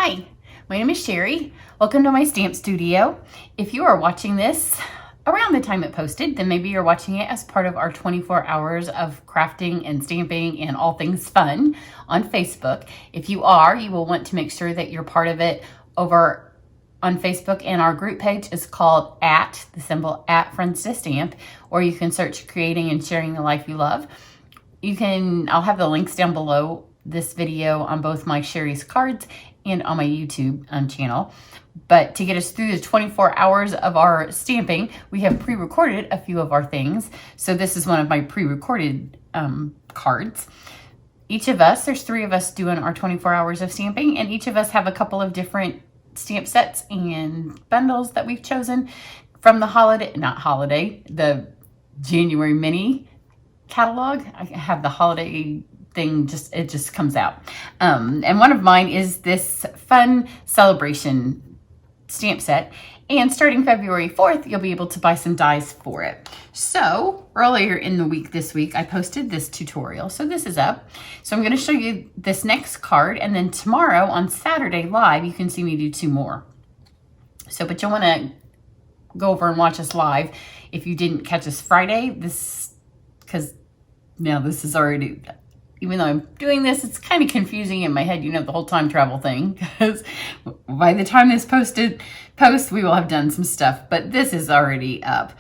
Hi, my name is Cheri. Welcome to my stamp studio. If you are watching this around the time it posted, then maybe you're watching it as part of our 24 hours of crafting and stamping and all things fun on Facebook. If you are, you will want to make sure that you're part of it over on Facebook, and our group page is called the symbol Friends to Stamp, or you can search Creating and Sharing the Life You Love. I'll have the links down below this video on both my Cheri's cards and on my YouTube channel. But to get us through the 24 hours of our stamping, we have pre-recorded a few of our things. So this is one of my pre-recorded cards. Each of us, there's 3 of us doing our 24 hours of stamping, and each of us have a couple of different stamp sets and bundles that we've chosen from the the January mini catalog. I have the holiday thing, it just comes out. And one of mine is this fun celebration stamp set. And starting February 4th, you'll be able to buy some dies for it. So earlier in the week, this week, I posted this tutorial. So this is up. So I'm going to show you this next card. And then tomorrow on Saturday live, you can see me do 2 more. But you'll want to go over and watch us live if you didn't catch us Friday. Because now this is already, even though I'm doing this, it's kind of confusing in my head, the whole time travel thing, because by the time this post, we will have done some stuff, but this is already up.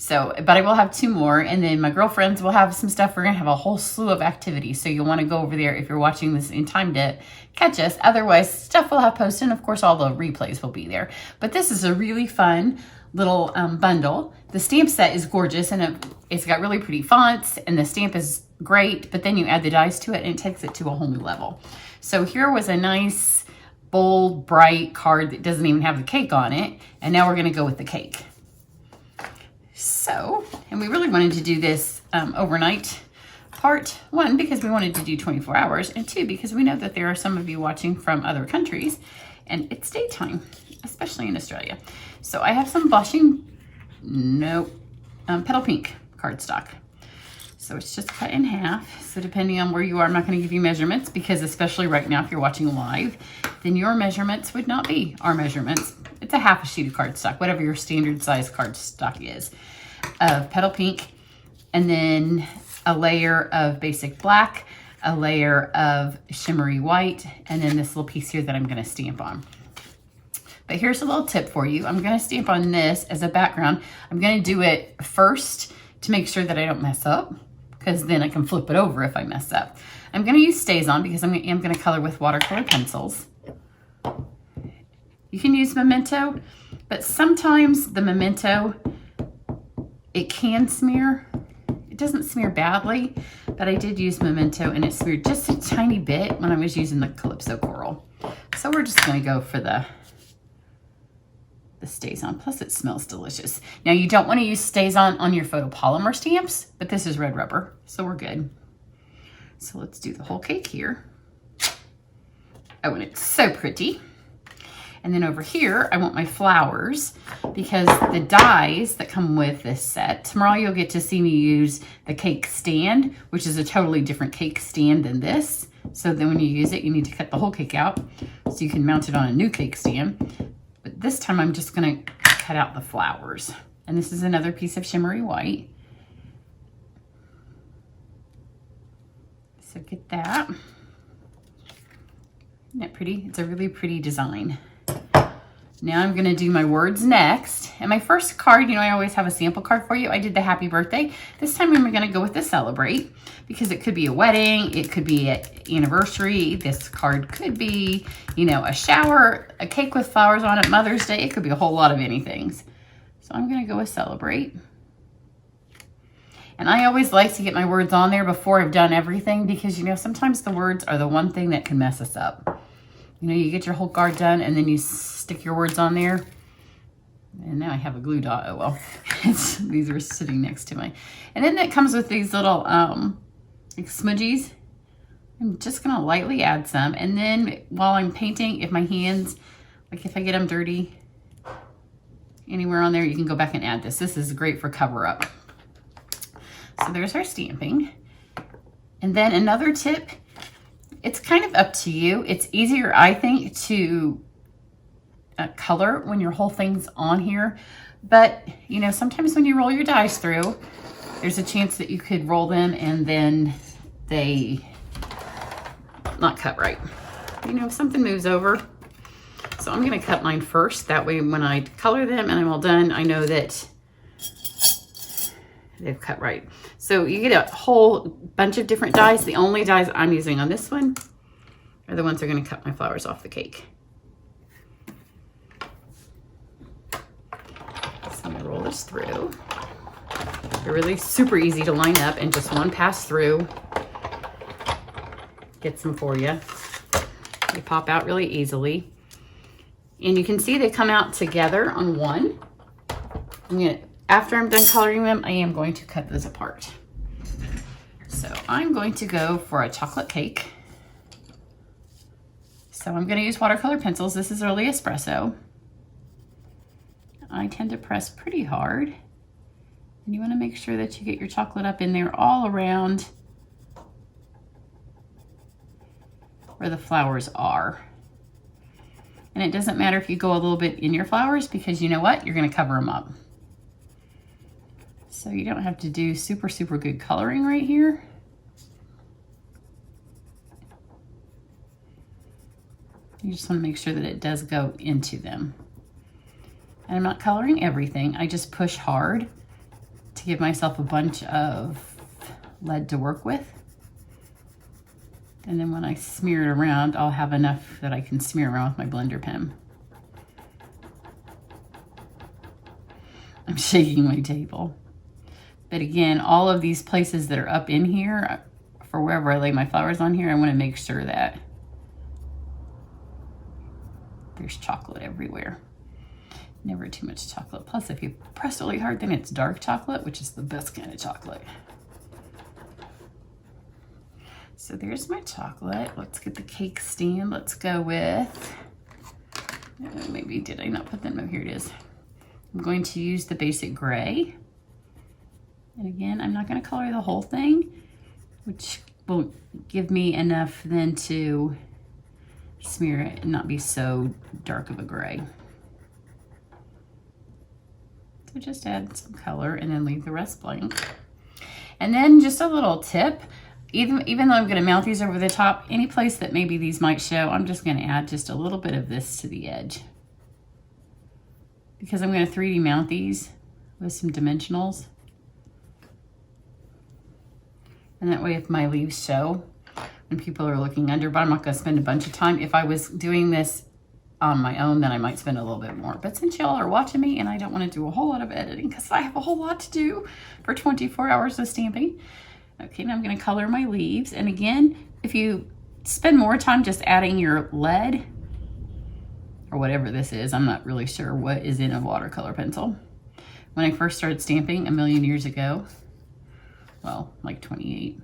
But I will have 2 more, and then my girlfriends will have some stuff. We're going to have a whole slew of activities, so you'll want to go over there if you're watching this in time to catch us. Otherwise, stuff we'll have posted, and of course, all the replays will be there. But this is a really fun little bundle. The stamp set is gorgeous, and it's got really pretty fonts, and the stamp is great, but then you add the dies to it, and it takes it to a whole new level. So here was a nice, bold, bright card that doesn't even have the cake on it, and now we're going to go with the cake. And we really wanted to do this overnight part, 1, because we wanted to do 24 hours, and 2, because we know that there are some of you watching from other countries, and it's daytime, especially in Australia. So I have some blushing, petal pink cardstock. So it's just cut in half. So depending on where you are, I'm not going to give you measurements, because especially right now, if you're watching live, then your measurements would not be our measurements. It's a half a sheet of cardstock, whatever your standard size cardstock is, of petal pink, and then a layer of basic black, a layer of shimmery white, and then this little piece here that I'm going to stamp on. But here's a little tip for you. I'm going to stamp on this as a background. I'm going to do it first to make sure that I don't mess up, because then I can flip it over if I mess up. I'm going to use StazOn because I am going to color with watercolor pencils. You can use Memento, but sometimes the Memento, it can smear. It doesn't smear badly, but I did use Memento, and it smeared just a tiny bit when I was using the Calypso Coral. So we're just going to go for the StazOn, plus it smells delicious. Now you don't want to use StazOn on your photopolymer stamps, but this is red rubber, so we're good. So let's do the whole cake here. Oh, and it's so pretty. And then over here, I want my flowers, because the dies that come with this set, tomorrow you'll get to see me use the cake stand, which is a totally different cake stand than this. So then when you use it, you need to cut the whole cake out so you can mount it on a new cake stand. But this time I'm just going to cut out the flowers. And this is another piece of shimmery white. So get that. Isn't that pretty? It's a really pretty design. Now I'm going to do my words next. And my first card, I always have a sample card for you. I did the happy birthday. This time I'm going to go with the celebrate, because it could be a wedding. It could be an anniversary. This card could be, a shower, a cake with flowers on it, Mother's Day. It could be a whole lot of anything. So I'm going to go with celebrate. And I always like to get my words on there before I've done everything, because, sometimes the words are the one thing that can mess us up. You get your whole card done, and then you stick your words on there. And now I have a glue dot. Oh, well. These are sitting next to my... And then it comes with these little like smudgies. I'm just going to lightly add some. And then while I'm painting, if my hands, if I get them dirty anywhere on there, you can go back and add this. This is great for cover up. So there's our stamping. And then another tip It's kind of up to you. It's easier, I think, to color when your whole thing's on here. But, you know, sometimes when you roll your dies through, there's a chance that you could roll them and then they not cut right. You know, if something moves over. So I'm going to cut mine first. That way when I color them and I'm all done, I know that they've cut right. So you get a whole bunch of different dies. The only dies I'm using on this one are the ones that are going to cut my flowers off the cake. So I'm going to roll this through. They're really super easy to line up, and just one pass through gets them for you. They pop out really easily. And you can see they come out together on one. After I'm done coloring them, I am going to cut those apart. So I'm going to go for a chocolate cake. So I'm going to use watercolor pencils. This is early espresso. I tend to press pretty hard. And you want to make sure that you get your chocolate up in there all around where the flowers are. And it doesn't matter if you go a little bit in your flowers, because you know what? You're going to cover them up. So you don't have to do super, super good coloring right here. You just want to make sure that it does go into them. And I'm not coloring everything. I just push hard to give myself a bunch of lead to work with. And then when I smear it around, I'll have enough that I can smear around with my blender pen. I'm shaking my table. But again, all of these places that are up in here, for wherever I lay my flowers on here, I want to make sure that there's chocolate everywhere. Never too much chocolate. Plus, if you press really hard, then it's dark chocolate, which is the best kind of chocolate. So there's my chocolate. Let's get the cake stand. Let's go with, maybe did I not put them? Oh, here it is. I'm going to use the basic gray. And again, I'm not going to color the whole thing, which will give me enough then to smear it and not be so dark of a gray. So just add some color and then leave the rest blank. And then just a little tip, even though I'm going to mount these over the top, any place that maybe these might show, I'm just going to add just a little bit of this to the edge. Because I'm going to 3D mount these with some dimensionals. And that way if my leaves show when people are looking under, but I'm not going to spend a bunch of time. If I was doing this on my own, then I might spend a little bit more. But since y'all are watching me and I don't want to do a whole lot of editing because I have a whole lot to do for 24 hours of stamping. Okay, now I'm going to color my leaves. And again, if you spend more time just adding your lead or whatever this is, I'm not really sure what is in a watercolor pencil. When I first started stamping a million years ago, well, like 28,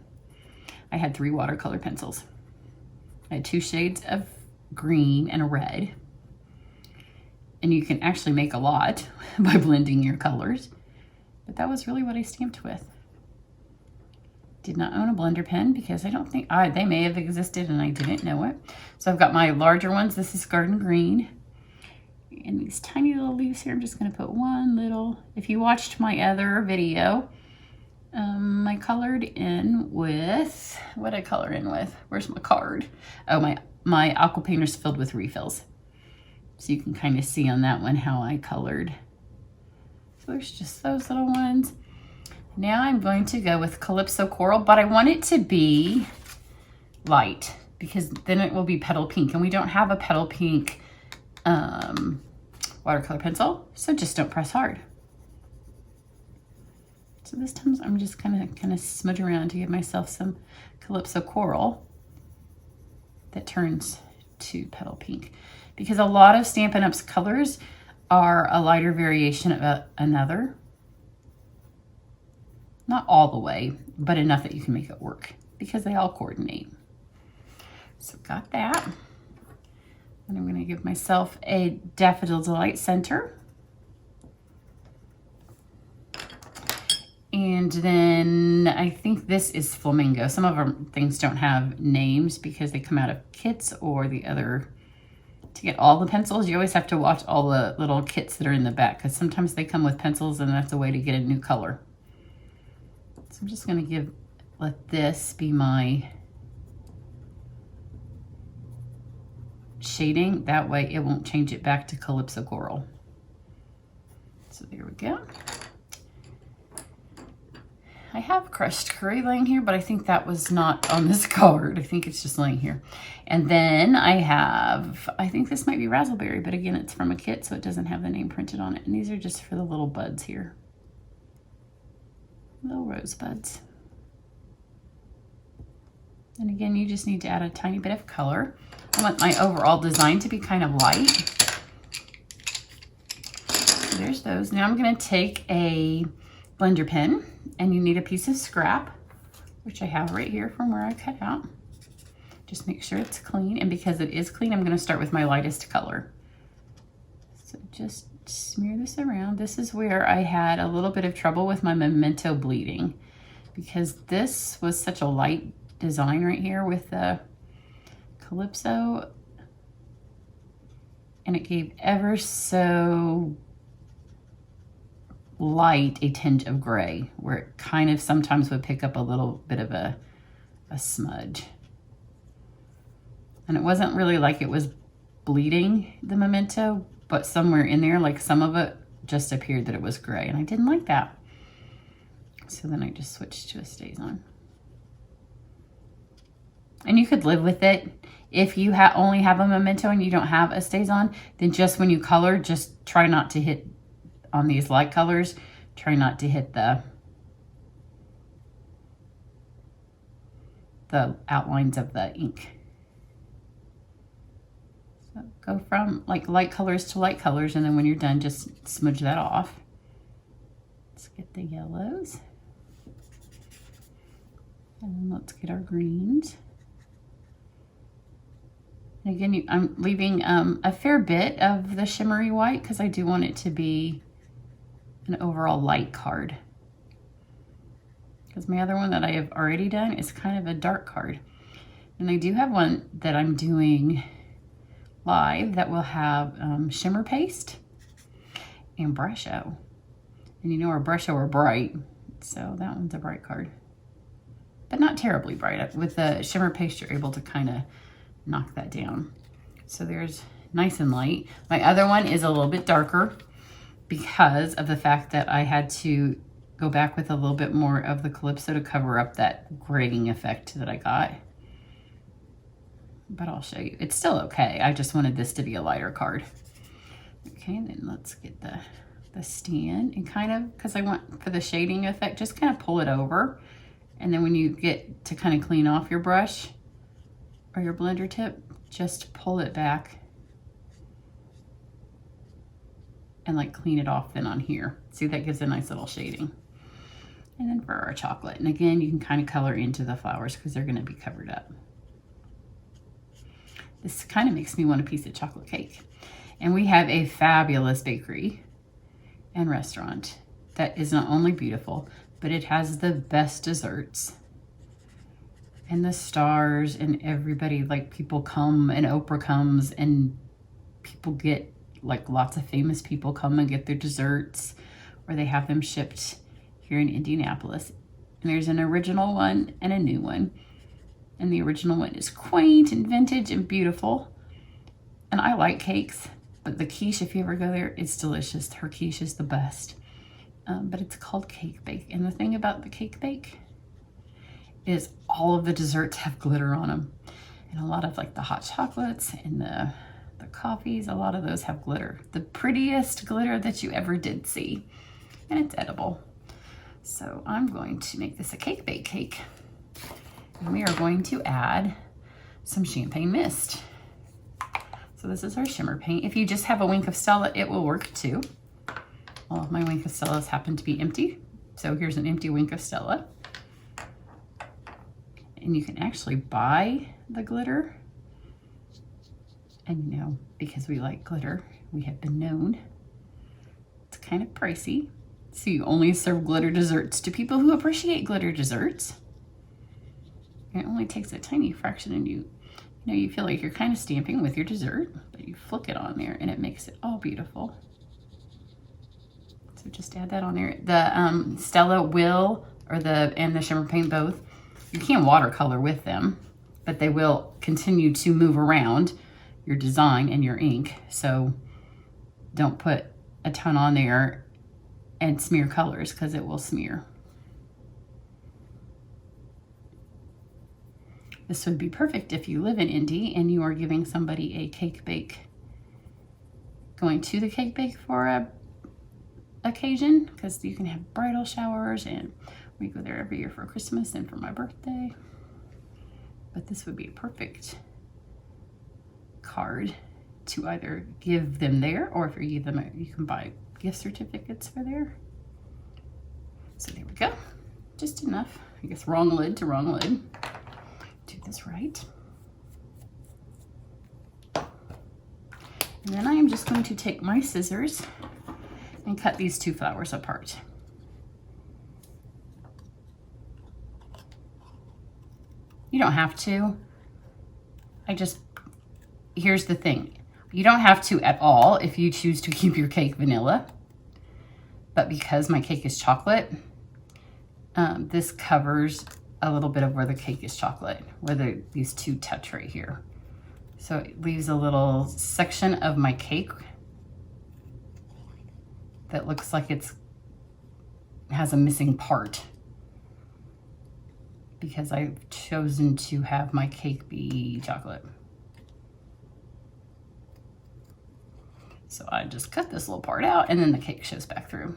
I had 3 watercolor pencils. I had 2 shades of green and a red. And you can actually make a lot by blending your colors. But that was really what I stamped with. Did not own a blender pen because I don't think, they may have existed and I didn't know it. So I've got my larger ones. This is garden green. And these tiny little leaves here, I'm just going to put one little, if you watched my other video, I colored in with, what did I color in with? Where's my card? Oh, my aqua painter's filled with refills. So you can kind of see on that one how I colored. So there's just those little ones. Now I'm going to go with Calypso Coral, but I want it to be light because then it will be petal pink. And we don't have a petal pink watercolor pencil, so just don't press hard. So this time I'm just kind of smudge around to give myself some Calypso Coral that turns to petal pink. Because a lot of Stampin' Up's colors are a lighter variation of another. Not all the way, but enough that you can make it work because they all coordinate. So got that. And I'm going to give myself a Daffodil Delight center. And And then I think this is flamingo. Some of our things don't have names because they come out of kits or the other. To get all the pencils, you always have to watch all the little kits that are in the back because sometimes they come with pencils and that's a way to get a new color. So I'm just going to let this be my shading. That way it won't change it back to Calypso Coral. So there we go. I have crushed curry laying here, but I think that was not on this card. I think it's just laying here. And then I think this might be raspberry, but again, it's from a kit, so it doesn't have the name printed on it. And these are just for the little buds here. Little rose buds. And again, you just need to add a tiny bit of color. I want my overall design to be kind of light. So there's those. Now I'm going to take a blender pen, and you need a piece of scrap, which I have right here from where I cut out. Just make sure it's clean, and because it is clean, I'm going to start with my lightest color. So just smear this around. This is where I had a little bit of trouble with my memento bleeding because this was such a light design right here with the Calypso, and it gave ever so light a tinge of gray where it kind of sometimes would pick up a little bit of a smudge. And it wasn't really like it was bleeding the memento, but somewhere in there, like some of it just appeared that it was gray, and I didn't like that. So then I just switched to a StazOn. And you could live with it. If you only have a memento and you don't have a StazOn, then just when you color, just try not to hit on these light colors, try not to hit the outlines of the ink. So go from like light colors to light colors, and then when you're done, just smudge that off. Let's get the yellows. And then let's get our greens. And again, I'm leaving a fair bit of the shimmery white because I do want it to be an overall light card. Because my other one that I have already done is kind of a dark card. And I do have one that I'm doing live that will have shimmer paste and brusho. And you know our brusho are bright, so that one's a bright card. But not terribly bright. With the shimmer paste, you're able to kind of knock that down. So there's nice and light. My other one is a little bit darker because of the fact that I had to go back with a little bit more of the Calypso to cover up that graying effect that I got. But I'll show you. It's still okay. I just wanted this to be a lighter card. Okay, then let's get the stand and kind of, because I want for the shading effect, just kind of pull it over. And then when you get to kind of clean off your brush or your blender tip, just pull it back and like clean it off then on here. See, that gives a nice little shading. And then for our chocolate, and again, you can kind of color into the flowers because they're going to be covered up. This kind of makes me want a piece of chocolate cake. And we have a fabulous bakery and restaurant that is not only beautiful, but it has the best desserts. And the stars and everybody, like people come and Oprah comes and people get, like lots of famous people come and get their desserts, or they have them shipped here in Indianapolis. And there's an original one and a new one. And the original one is quaint and vintage and beautiful. And I like cakes, but the quiche, if you ever go there, it's delicious. Her quiche is the best. But it's called Cake Bake. And the thing about the Cake Bake is all of the desserts have glitter on them. And a lot of like the hot chocolates and the coffees, a lot of those have glitter. The prettiest glitter that you ever did see. And it's edible. So I'm going to make this a Cake Bake cake. And we are going to add some champagne mist. So this is our shimmer paint. If you just have a Wink of Stella, it will work too. All of my Wink of Stellas happen to be empty. So here's an empty Wink of Stella. And you can actually buy the glitter. And you know, because we like glitter, we have been known. It's kind of pricey, So you only serve glitter desserts to people who appreciate glitter desserts. It only takes a tiny fraction, and you feel like you're kind of stamping with your dessert, but you flick it on there and it makes it all beautiful. So just add that on there. The Stella will, and the shimmer paint both, you can watercolor with them, but they will continue to move around your design and your ink. So don't put a ton on there and smear colors, because it will smear. This would be perfect if you live in Indy and you are giving somebody a cake bake, going to the cake bake for a occasion, because you can have bridal showers, and we go there every year for Christmas and for my birthday. But this would be a perfect card to either give them there, or if you give them, you can buy gift certificates for there. So there we go. Just enough. I guess wrong lid to wrong lid. Do this right. And then I am just going to take my scissors and cut these two flowers apart. You don't have to. Here's the thing. You don't have to at all if you choose to keep your cake vanilla. But because my cake is chocolate, this covers a little bit of where the cake is chocolate, where these two touch right here. So it leaves a little section of my cake that looks like it has a missing part, because I've chosen to have my cake be chocolate. So I just cut this little part out, and then the cake shows back through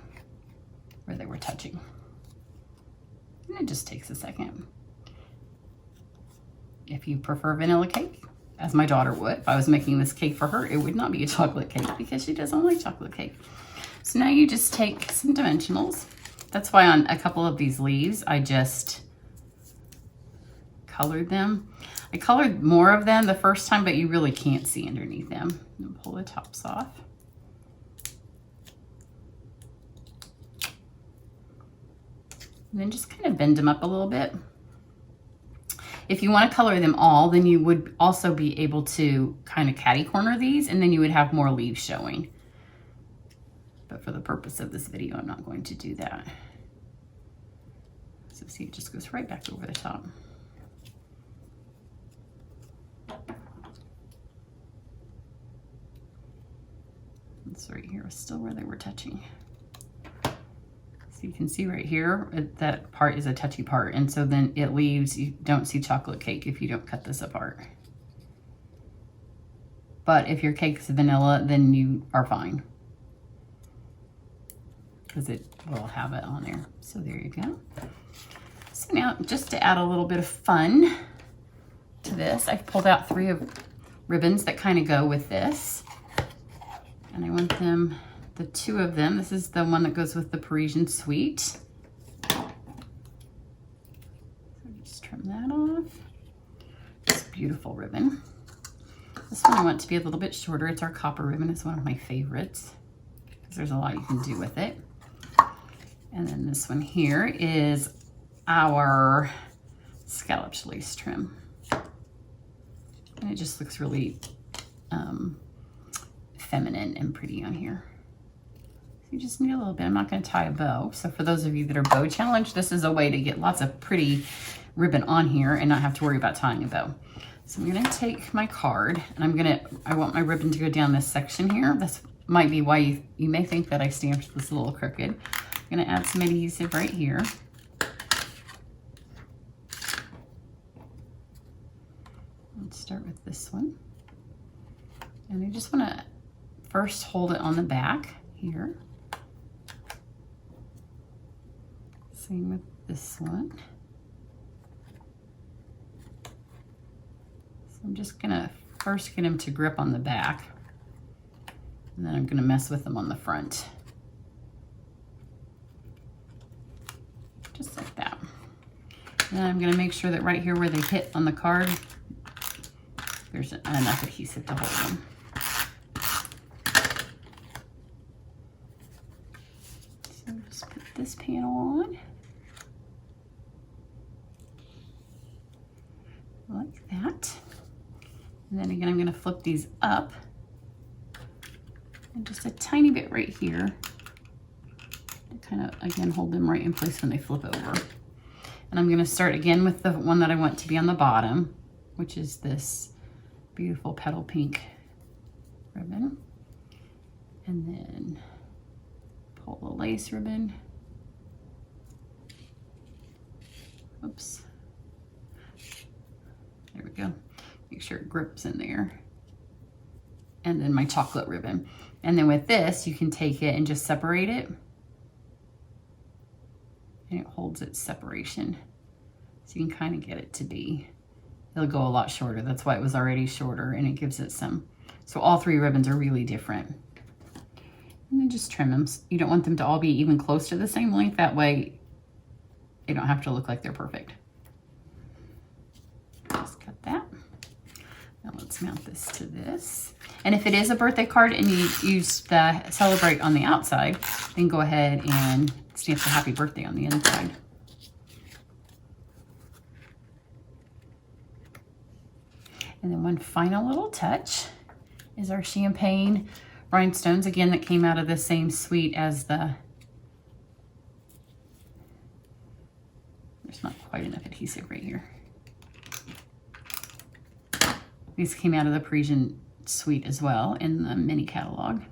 where they were touching. And it just takes a second. If you prefer vanilla cake, as my daughter would, if I was making this cake for her, it would not be a chocolate cake because she doesn't like chocolate cake. So now you just take some dimensionals. That's why on a couple of these leaves, I just colored them. I colored more of them the first time, but you really can't see underneath them. And pull the tops off. And then just kind of bend them up a little bit. If you want to color them all, then you would also be able to kind of catty corner these, and then you would have more leaves showing. But for the purpose of this video, I'm not going to do that. So see, it just goes right back over the top. This right here is still where they were touching. So you can see right here, that part is a touchy part. And so then it leaves, you don't see chocolate cake if you don't cut this apart. But if your cake is vanilla, then you are fine, because it will have it on there. So there you go. So now, just to add a little bit of fun to this, I've pulled out 3 ribbons that kind of go with this. And I want them, the 2 of them, this is the one that goes with the Parisian Suite. So just trim that off. This beautiful ribbon. This one I want to be a little bit shorter. It's our copper ribbon. It's one of my favorites, because there's a lot you can do with it. And then this one here is our scalloped lace trim. And it just looks really feminine and pretty on here. So you just need a little bit. I'm not going to tie a bow. So for those of you that are bow challenged, this is a way to get lots of pretty ribbon on here and not have to worry about tying a bow. So I'm going to take my card, and I want my ribbon to go down this section here. This might be why you may think that I stamped this a little crooked. I'm going to add some adhesive right here. Let's start with this one. And I just want to first hold it on the back here. Same with this one. So I'm just going to first get him to grip on the back, and then I'm going to mess with them on the front. Just like that. And then I'm going to make sure that right here where they hit on the card, there's enough adhesive to hold them. So just this panel on. Like that. And then again, I'm going to flip these up. And just a tiny bit right here. And kind of, again, hold them right in place when they flip over. And I'm going to start again with the one that I want to be on the bottom, which is this beautiful petal pink ribbon. And then pull the lace ribbon. Oops. There we go. Make sure it grips in there. And then my chocolate ribbon. And then with this, you can take it and just separate it. And it holds its separation. So you can kind of get it to be, it'll go a lot shorter. That's why it was already shorter, and it gives it some. So all three ribbons are really different. And then just trim them. You don't want them to all be even close to the same length. That way they don't have to look like they're perfect. Just cut that. Now let's mount this to this. And if it is a birthday card and you use the Celebrate on the outside, then go ahead and stamp the happy birthday on the inside. And then one final little touch is our champagne rhinestones, again, that came out of the same suite as the, there's not quite enough adhesive right here. These came out of the Parisian suite as well in the mini catalog.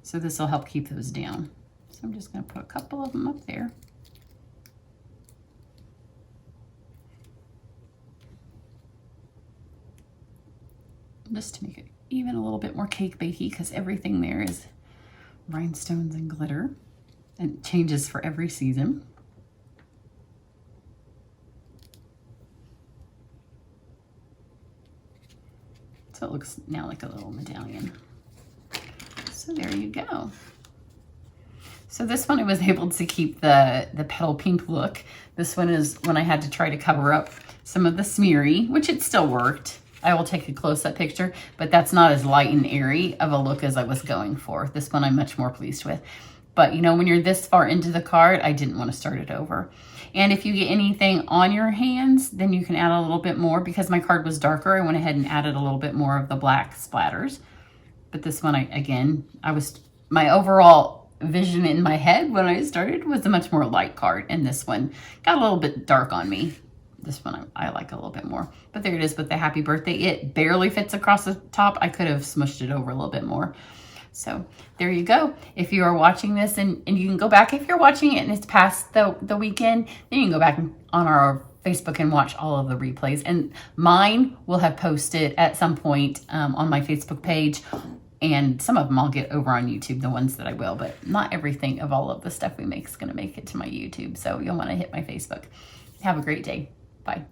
So this will help keep those down. So I'm just going to put a couple of them up there. Just to make it even a little bit more cake bakey, because everything there is rhinestones and glitter, and it changes for every season. So it looks now like a little medallion. So there you go. So this one I was able to keep the petal pink look. This one is when I had to try to cover up some of the smeary, which it still worked. I will take a close-up picture, but that's not as light and airy of a look as I was going for. This one I'm much more pleased with. But you know, when you're this far into the card, I didn't want to start it over. And if you get anything on your hands, then you can add a little bit more. Because my card was darker, I went ahead and added a little bit more of the black splatters. But this one, my overall vision in my head when I started was a much more light card. And this one got a little bit dark on me. This one I like a little bit more. But there it is with the happy birthday. It barely fits across the top. I could have smushed it over a little bit more. So there you go. If you are watching this, and you can go back, if you're watching it and it's past the weekend, then you can go back on our Facebook and watch all of the replays. And mine will have posted at some point on my Facebook page. And some of them I'll get over on YouTube, the ones that I will. But not everything of all of the stuff we make is going to make it to my YouTube. So you'll want to hit my Facebook. Have a great day. Bye.